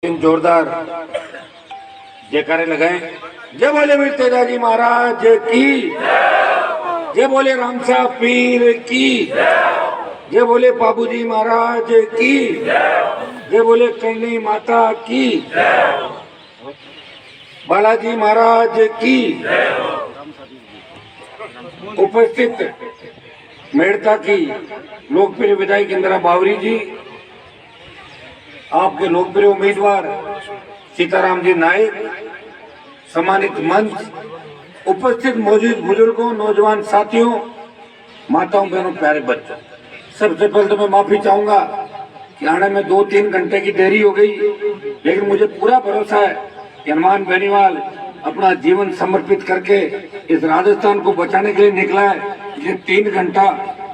जोरदार जयकारे लगाए। जय बोले वीर तेजाजी महाराज की, जय बोले रामसा पीर की, जय बोले बाबूजी महाराज की, जय बोले करणी माता की, बालाजी महाराज की। उपस्थित मेड़ता की लोकप्रिय विधायक इंदिरा बावरी जी, आपके लोकप्रिय उम्मीदवार सीताराम जी नायक, सम्मानित मंच, उपस्थित मौजूद बुजुर्गों, नौजवान साथियों, माताओं, बहनों, प्यारे बच्चों, सबसे पहले तो मैं माफी चाहूंगा कि आने में 2-3 घंटे की देरी हो गई, लेकिन मुझे पूरा भरोसा है कि हनुमान बेनीवाल अपना जीवन समर्पित करके इस राजस्थान को बचाने के लिए निकला है। ये 3 घंटा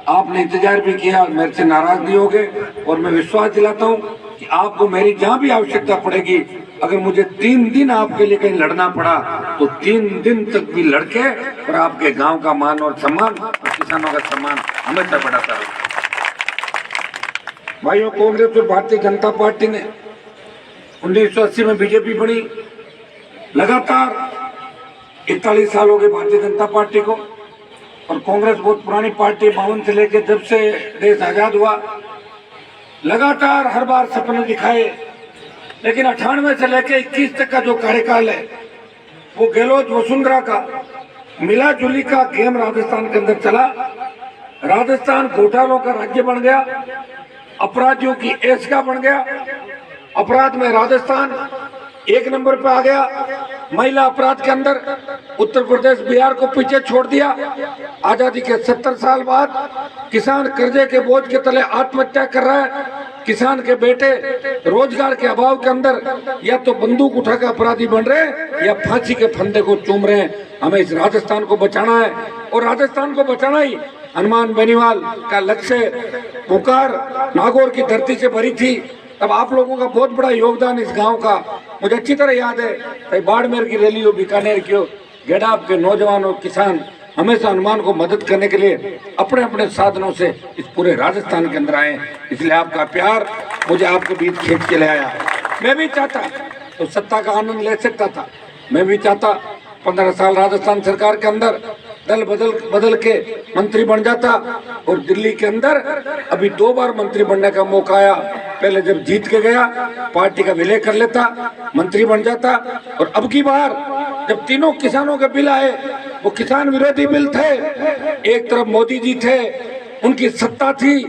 आपने इंतजार भी किया, मेरे से नाराज नहीं होगे और मैं विश्वास दिलाता हूँ कि आपको मेरी जहाँ भी आवश्यकता पड़ेगी, अगर मुझे 3 दिन आपके लिए कहीं लड़ना पड़ा तो 3 दिन तक भी लड़के और आपके गांव का मान और सम्मान और किसानों का सम्मान हमेशा बढ़ाता रहेगा। भाइयों, कांग्रेस और भारतीय जनता पार्टी ने 1980 में बीजेपी बनी, लगातार 41 साल हो गए भारतीय जनता पार्टी को, और कांग्रेस बहुत पुरानी पार्टी, 52 से लेकर जब से देश आजाद हुआ लगातार हर बार सपने दिखाए, लेकिन 98 से लेकर 21 तक का जो कार्यकाल है वो गहलोत वसुंधरा का मिला जुली का गेम राजस्थान के अंदर चला। राजस्थान घोटालों का राज्य बन गया, अपराधियों की ऐश का बन गया, अपराध में राजस्थान 1 नंबर पे आ गया। महिला अपराध के अंदर उत्तर प्रदेश बिहार को पीछे छोड़ दिया। आजादी के 70 साल बाद किसान कर्जे के बोझ के तले आत्महत्या कर रहा है। किसान के बेटे रोजगार के अभाव के अंदर या तो बंदूक उठाकर अपराधी बन रहे हैं या फांसी के फंदे को चूम रहे हैं। हमें इस राजस्थान को बचाना है, और राजस्थान को बचाना ही हनुमान बेनीवाल का लक्ष्य। पुकार नागौर की धरती से भरी थी, तब आप लोगों का बहुत बड़ा योगदान इस गांव का मुझे अच्छी तरह याद है। चाहे बाड़मेर की रैली हो, बीकानेर की हो, गेडाब के नौजवान और किसान हमेशा हनुमान को मदद करने के लिए अपने अपने साधनों से इस पूरे राजस्थान के अंदर आए। इसलिए आपका प्यार मुझे आपके बीच खींच के ले आया। मैं भी चाहता तो सत्ता का आनंद ले सकता था, मैं भी चाहता 15 साल राजस्थान सरकार के अंदर दल बदल के मंत्री बन जाता, और दिल्ली के अंदर अभी 2 बार मंत्री बनने का मौका आया। पहले जब जीत के गया पार्टी का विलय कर लेता, मंत्री बन जाता, और अब की बार जब तीनों किसानों के बिल आए, वो किसान विरोधी बिल थे। एक तरफ मोदी जी थे, उनकी सत्ता थी,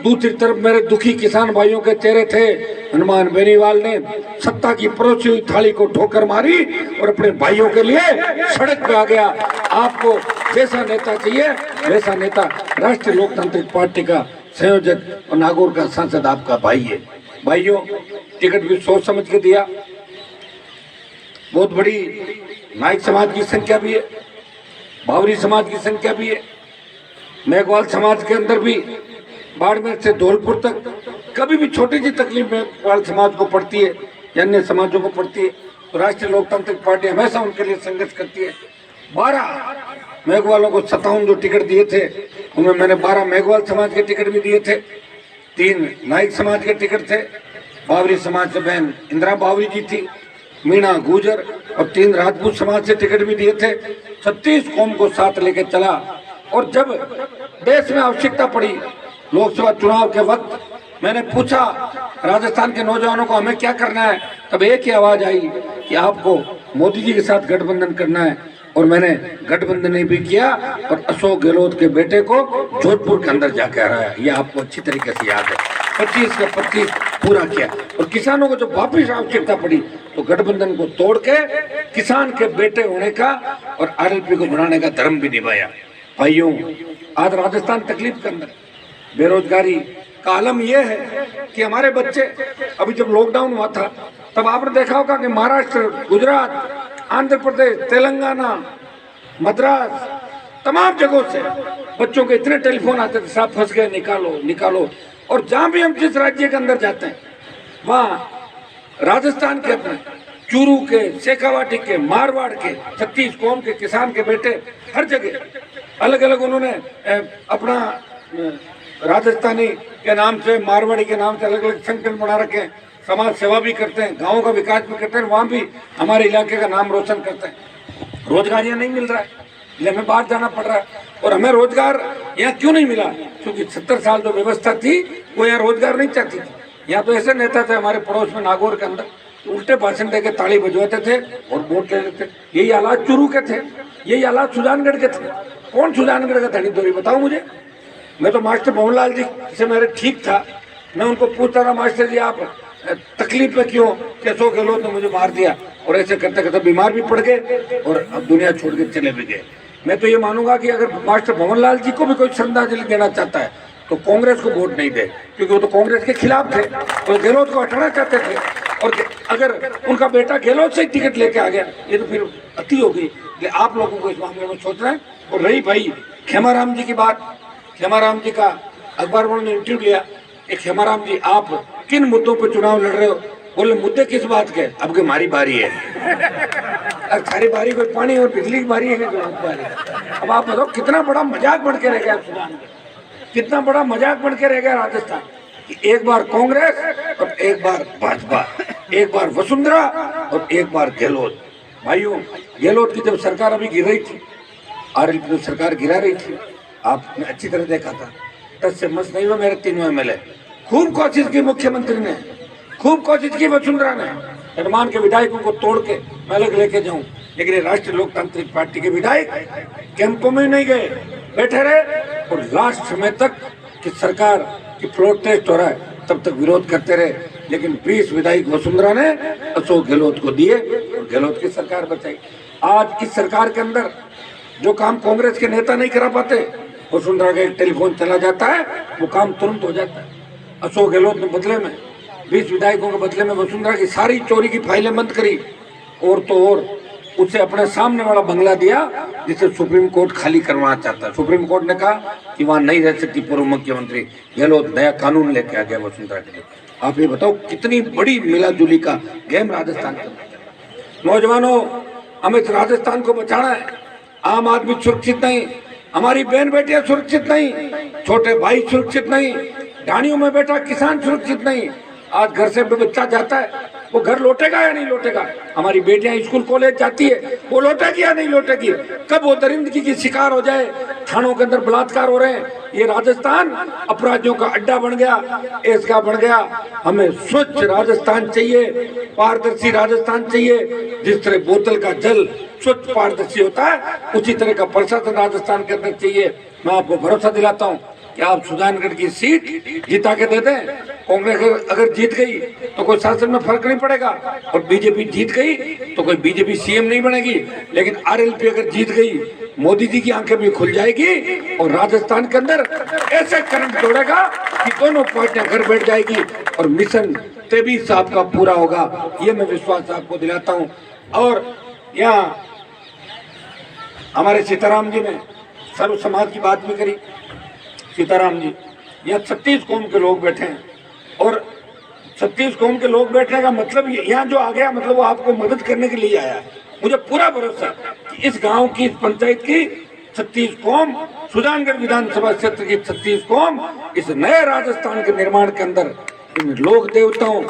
दूसरी तरफ मेरे दुखी किसान भाइयों के चेहरे थे। हनुमान बेनीवाल ने सत्ता की परोसी हुई थाली को ठोकर मारी और अपने भाइयों के लिए सड़क पे आ गया। आपको जैसा नेता चाहिए वैसा नेता राष्ट्रीय लोकतांत्रिक पार्टी का संयोजक और नागौर का सांसद आपका भाई है। भाइयों, टिकट भी सोच समझ के दिया। बहुत बड़ी नायक समाज की संख्या भी है, बावरी समाज की संख्या भी है, मेघवाल समाज के अंदर भी बाड़मेर से धौलपुर तक कभी भी छोटी सी तकलीफ मेघवाल समाज को पड़ती है या अन्य समाजों को पड़ती है तो राष्ट्रीय लोकतांत्रिक पार्टी हमेशा उनके लिए संघर्ष करती है। 12 मेघवालों को 57 जो टिकट दिए थे, उनमें मैंने 12 मेघवाल समाज के टिकट भी दिए थे, 3 नाइक समाज के टिकट थे, बावरी समाज से बहन इंदिरा बावरी जी थी, मीणा गुजर और 3 राजपूत समाज से टिकट भी दिए थे। 36 कौम को साथ लेकर चला, और जब देश में आवश्यकता पड़ी लोकसभा चुनाव के वक्त, मैंने पूछा राजस्थान के नौजवानों को हमें क्या करना है, तब एक ही आवाज आई कि आपको मोदी जी के साथ गठबंधन करना है। और मैंने गठबंधन भी किया और अशोक गहलोत के बेटे को जोधपुर के अंदर जाकर हराया। ये आपको अच्छी तरीके से याद है। 25 का 25 पूरा किया, और किसानों को जब वापिस आवश्यकता पड़ी तो गठबंधन को तोड़ के किसान के बेटे होने का और आरएलपी को बनाने का धर्म भी निभाया। भाइयों, आज राजस्थान तकलीफ के अंदर, बेरोजगारी का आलम यह है कि हमारे बच्चे, अभी जब लॉकडाउन हुआ था तब आपने देखा होगा कि महाराष्ट्र, गुजरात, आंध्र प्रदेश, तेलंगाना, मद्रास, तमाम जगहों से बच्चों के इतने टेलीफोन आते थे, साहब फंस गए, निकालो निकालो। और जहां भी हम जिस राज्य के अंदर जाते हैं वहां राजस्थान के अपने चूरू के, शेखावाटी के, मारवाड़ के 36 कौम के किसान के बेटे हर जगह अलग अलग उन्होंने अपना राजस्थानी के नाम से, मारवाड़ी के नाम से अलग अलग संगठन बना रखे हैं। समाज सेवा भी करते हैं, गाँव का विकास भी करते हैं, वहाँ भी हमारे इलाके का नाम रोशन करते हैं। रोजगार नहीं मिल रहा है, इसलिए हमें बाहर जाना पड़ रहा है। और हमें रोजगार यहाँ क्यों नहीं मिला? क्योंकि 70 साल जो व्यवस्था थी वो यहाँ रोजगार नहीं चाहती थी। यहाँ तो ऐसे नेता थे हमारे पड़ोस में नागौर के अंदर, उल्टे भाषण देके ताली बजवाते थे और वोट ले लेते। यही हालात चूरू के थे, यही हालात सुजानगढ़ के थे। कौन सुजानगढ़ का धनी धोरी बताओ मुझे? मैं तो मास्टर मोहनलाल जी से मेरे ठीक था, मैं उनको पूछता था, मास्टर जी आप तकलीफ में क्यों? कैसो गहलोत ने मुझे मार दिया, और ऐसे करते करते बीमार भी पड़ गए और अब दुनिया छोड़ के चले भी गए। मैं तो ये मानूंगा कि अगर मास्टर मोहनलाल जी को भी कोई श्रद्धांजलि देना चाहता है तो कांग्रेस को वोट नहीं दे, क्योंकि वो तो कांग्रेस के खिलाफ थे, वो गहलोत को हटाना चाहते थे। और अगर उनका बेटा गहलोत से टिकट लेके आ गया, ये तो फिर अति हो गई। आप लोगों को इस मामले में सोचना है। और रही भाई खेमाराम जी की बात, खेमाराम जी का अखबार वालों ने इंटरव्यू लिया। एक खेमाराम जी, आप किन मुद्दों पर चुनाव लड़ रहे हो? बोले मुद्दे किस बात के? अब की हमारी बारी है। अब सारी बारी कोई पानी और बिजली की बारी है कि बारी? अब आप बताओ कितना बड़ा मजाक बन के रह गया सुजान, कितना बड़ा मजाक बन के रह गया राजस्थान कि एक बार कांग्रेस और एक बार भाजपा, एक बार वसुंधरा और एक बार गहलोत। भाइयों, गहलोत की जब सरकार अभी गिर रही थी, आरएलपी सरकार गिरा रही थी, आपने अच्छी तरह देखा था। 10 से मस नहीं हुआ मेरे 3 MLA। खूब कोशिश की मुख्यमंत्री ने, खूब कोशिश की वसुंधरा ने, निर्माण के विधायकों को तोड़ के मैं अलग लेके जाऊं, लेकिन राष्ट्रीय लोकतांत्रिक पार्टी के विधायक कैंपों में नहीं गए, बैठे रहे और लास्ट समय तक कि सरकार की फ्लोर टेस्ट हो रहा है तब तक विरोध करते रहे। लेकिन 20 विधायक वसुंधरा ने अशोक गहलोत को दिए और गहलोत की सरकार बचाई। आज इस सरकार के अंदर जो काम कांग्रेस के नेता नहीं करा पाते, वसुंधरा का एक टेलीफोन चला जाता है, वो काम तुरंत हो जाता है। अशोक गहलोत ने बदले में 20 विधायकों के बदले में वसुंधरा की सारी चोरी की फाइलें बंद करी, और तो और उसे अपने सामने वाला बंगला दिया जिसे सुप्रीम कोर्ट खाली करवाना चाहता है। सुप्रीम कोर्ट ने कहा कि वहां नहीं रह सकती पूर्व मुख्यमंत्री। गहलोत नया कानून लेके आ गया वसुंधरा के लिए। आप ये बताओ कितनी बड़ी मिलाजुली का गेम राजस्थान का। नौजवानों, हमें राजस्थान को बचाना है। आम आदमी सुरक्षित नहीं, हमारी बहन बेटियां सुरक्षित नहीं, छोटे भाई सुरक्षित नहीं, ढाणियों में बैठा किसान सुरक्षित नहीं। आज घर से बच्चा जाता है, वो घर लौटेगा या नहीं लौटेगा? हमारी बेटियां स्कूल कॉलेज जाती है, वो लौटेगी या नहीं लौटेगी? कब वो दरिंदगी की शिकार हो जाए? थानों के अंदर बलात्कार हो रहे हैं। ये राजस्थान अपराधियों का अड्डा बन गया, ऐसा बन गया। हमें स्वच्छ राजस्थान चाहिए, पारदर्शी राजस्थान चाहिए। जिस तरह बोतल का जल स्वच्छ पारदर्शी होता है, उसी तरह का प्रशासन राजस्थान के अंदर चाहिए। मैं आपको भरोसा दिलाता हूँ कि आप सुजानगढ़ की सीट जिता के दे दें। कांग्रेस अगर जीत गई तो कोई शासन में फर्क नहीं पड़ेगा, और बीजेपी जीत गई तो कोई बीजेपी सीएम नहीं बनेगी। लेकिन आरएलपी अगर जीत गई, मोदी जी की आंखें भी खुल जाएगी और राजस्थान के अंदर ऐसे करंट दौड़ेगा कि दोनों पार्टियां घर बैठ जाएगी और मिशन 23 साहब का पूरा होगा। ये मैं विश्वास आपको दिलाता हूँ। और यहाँ हमारे सीताराम जी ने सर्व समाज की बात भी करी। सीताराम जी, यहाँ 36 कौम के लोग बैठे हैं, और 36 कौम के लोग बैठने का मतलब यहाँ जो आ गया, मतलब वो आपको मदद करने के लिए आया। मुझे पूरा भरोसा कि इस गांव की, इस पंचायत की 36 कौम, सुजानगढ़ विधानसभा क्षेत्र की 36 कौम इस नए राजस्थान के निर्माण के अंदर, इन लोक देवताओं,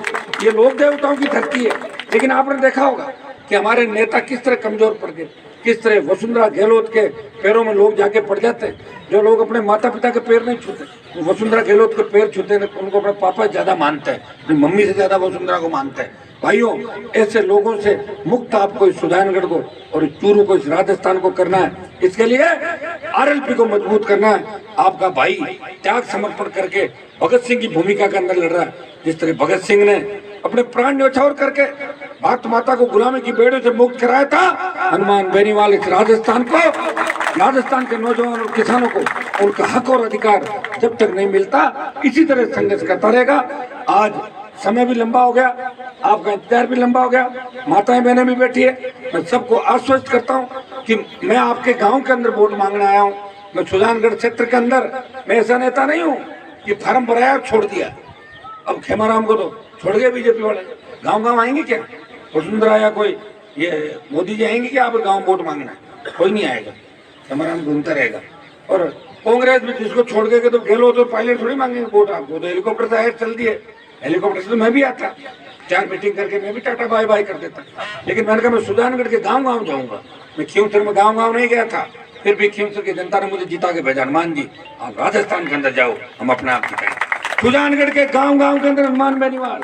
ये लोक देवताओं की धरती है। लेकिन आपने देखा होगा कि हमारे नेता किस तरह कमजोर पड़ गए, किस तरह वसुंधरा गहलोत के पैरों में लोग जाके पड़ जाते हैं। जो लोग अपने माता पिता के पैर नहीं छूते, वो वसुंधरा गहलोत के पैर छूते हैं, उनको अपने पापा ज्यादा मानते हैं, अपनी मम्मी से ज्यादा वसुंधरा को मानते हैं। भाइयों, ऐसे लोगों से मुक्त आपको इस सुजानगढ़ को और चूरू को, इस राजस्थान को करना है। इसके लिए आरएलपी को मजबूत करना है। आपका भाई त्याग समर्पण करके भगत सिंह की भूमिका के अंदर लड़ रहा है। जिस तरह भगत सिंह ने अपने प्राण न्यौछावर करके भारत माता को गुलामी की बेड़ों से मुक्त कराया था, हनुमान बेनीवाल इस राजस्थान को, राजस्थान के नौजवान और किसानों को उनका हक और अधिकार जब तक नहीं मिलता, इसी तरह संघर्ष करता रहेगा। आज समय भी लंबा हो गया, आपका इंतजार भी लंबा हो गया, माताएं बहनें भी बैठी है। मैं सबको आश्वस्त करता हूँ कि मैं आपके गांव के अंदर वोट मांगने आया हूँ। मैं सुजानगढ़ क्षेत्र के अंदर, मैं ऐसा नेता नहीं हूँ कि फार्म भराया और छोड़ दिया। अब खेमाराम को तो छोड़ गए बीजेपी वाले, गांव गांव आएंगे क्या? वसुंधरा या कोई ये मोदी जी आएंगे क्या आप गांव वोट मांगना? कोई नहीं आएगा, खेमाराम घूमता रहेगा। और कांग्रेस में जिसको छोड़ गए तो गहलोत और पायलट थोड़ी मांगेंगे वोट आपको, तो हेलीकॉप्टर से चल दिए, हेलीकॉप्टर से तो मैं भी आता। 4 मीटिंग करके मैं भी टाटा बाय बाय कर देता, लेकिन मैंने कहा मैं सुजानगढ़ के गांव-गांव जाऊंगा। मैं खींवसर में गांव-गांव नहीं गया था, फिर भी खींवसर की जनता ने मुझे जिता के भेजा, हनुमान जी आप राजस्थान के अंदर जाओ, हम अपने आप जिताएंगे। सुजानगढ़ के गांव-गांव के अंदर हनुमान बेनीवाल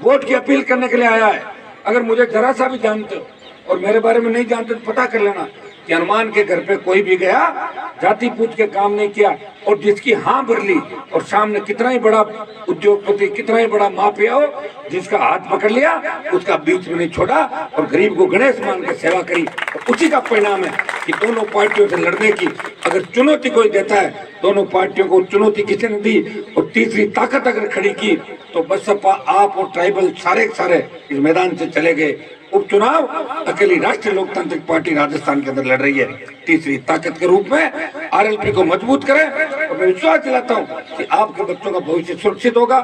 वोट की अपील करने के लिए आया है। अगर मुझे जरा सा भी जानते हो और मेरे बारे में नहीं जानते तो पता कर लेना कि हनुमान के घर पे कोई भी गया जाति पूछ के काम नहीं किया, और जिसकी हाँ भर ली और सामने कितना ही बड़ा उद्योगपति, कितना ही बड़ा माफिया हो, जिसका हाथ पकड़ लिया उसका बीच में नहीं छोड़ा और गरीब को गणेश मान के सेवा करी। और उसी का परिणाम है कि दोनों पार्टियों से लड़ने की अगर चुनौती कोई देता है, दोनों पार्टियों को चुनौती किसी ने दी और तीसरी ताकत अगर खड़ी की तो बसपा, आप और ट्राइबल सारे सारे इस मैदान से चले गए। उपचुनाव अकेली राष्ट्रीय लोकतांत्रिक पार्टी राजस्थान के अंदर लड़ रही है तीसरी ताकत के रूप में। आरएलपी को मजबूत करें और मैं विश्वास दिलाता हूं कि आपके बच्चों का भविष्य सुरक्षित होगा।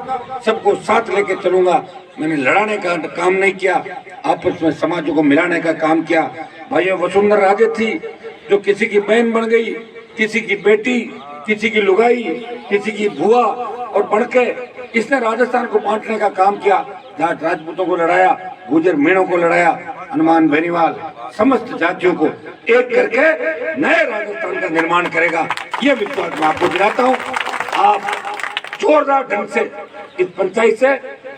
सबको साथ लेके चलूंगा। मैंने लड़ाने का काम नहीं किया, आपस में समाजों को मिलाने का काम किया। भाइयों, वसुंधरा राजे थी जो किसी की बहन बन गई, किसी की बेटी, किसी की लुगाई, किसी की बुआ, और बढ़ के इसने राजस्थान को बांटने का काम किया। जहाँ राजपूतों को लड़ाया, गुजर मीणों को लड़ाया, हनुमान बेनीवाल समस्त जातियों को एक करके नए राजस्थान का निर्माण करेगा, ये विश्वास मैं आपको दिलाता हूँ। आप जोरदार ढंग से इस पंचायत से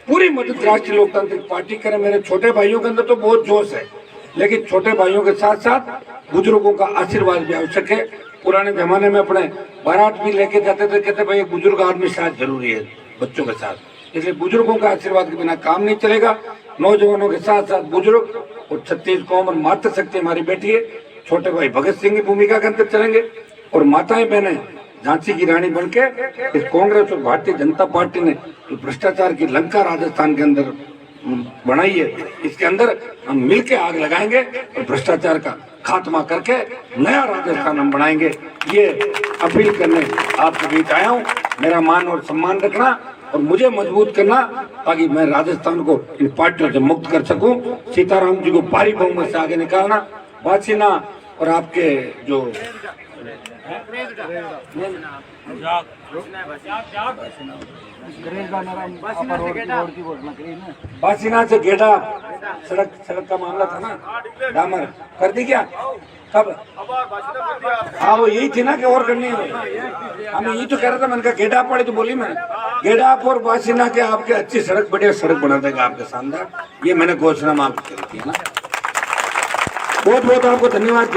पूरी मदद राष्ट्रीय लोकतांत्रिक पार्टी करें। मेरे छोटे भाइयों के अंदर तो बहुत जोश है, लेकिन छोटे भाइयों के साथ साथ बुजुर्गों का आशीर्वाद भी आवश्यक है। पुराने जमाने में अपने बारात भी लेके जाते थे, कहते भाई बुजुर्ग आदमी साथ जरूरी है बच्चों के साथ, इसलिए बुजुर्गों का आशीर्वाद के बिना काम नहीं चलेगा। नौजवानों के साथ साथ बुजुर्ग और 36 कौम और मातृशक्ति हमारी बेटी है, छोटे भाई भगत सिंह की भूमिका के अंदर चलेंगे और माताएं बहनें झांसी की रानी बनके इस कांग्रेस और भारतीय जनता पार्टी ने जो भ्रष्टाचार की लंका राजस्थान के अंदर बनाई है, इसके अंदर हम मिलके आग लगाएंगे और भ्रष्टाचार का खात्मा करके नया राजस्थान हम बनाएंगे। ये अपील करने आपके बीच आया हूँ। मेरा मान और सम्मान रखना और मुझे मजबूत करना ताकि मैं राजस्थान को इन पार्टियों से मुक्त कर सकूं। सीताराम जी को भारी बहुमत से आगे निकालना, वासीना और आपके जो बासीना से गेड़ा सड़क का मामला था ना, डामर कर दी क्या कब? हाँ वो यही थी ना कि और करनी है। हमें यही तो कह रहा था, मैंने कहा गेड़ा पड़े तो बोली मैंने गेड़ाप और बासीना के आपके अच्छी सड़क, बढ़िया सड़क बना देगा आपके शानदार। ये मैंने घोषणा मांग की है ना। बहुत बहुत आपको धन्यवाद।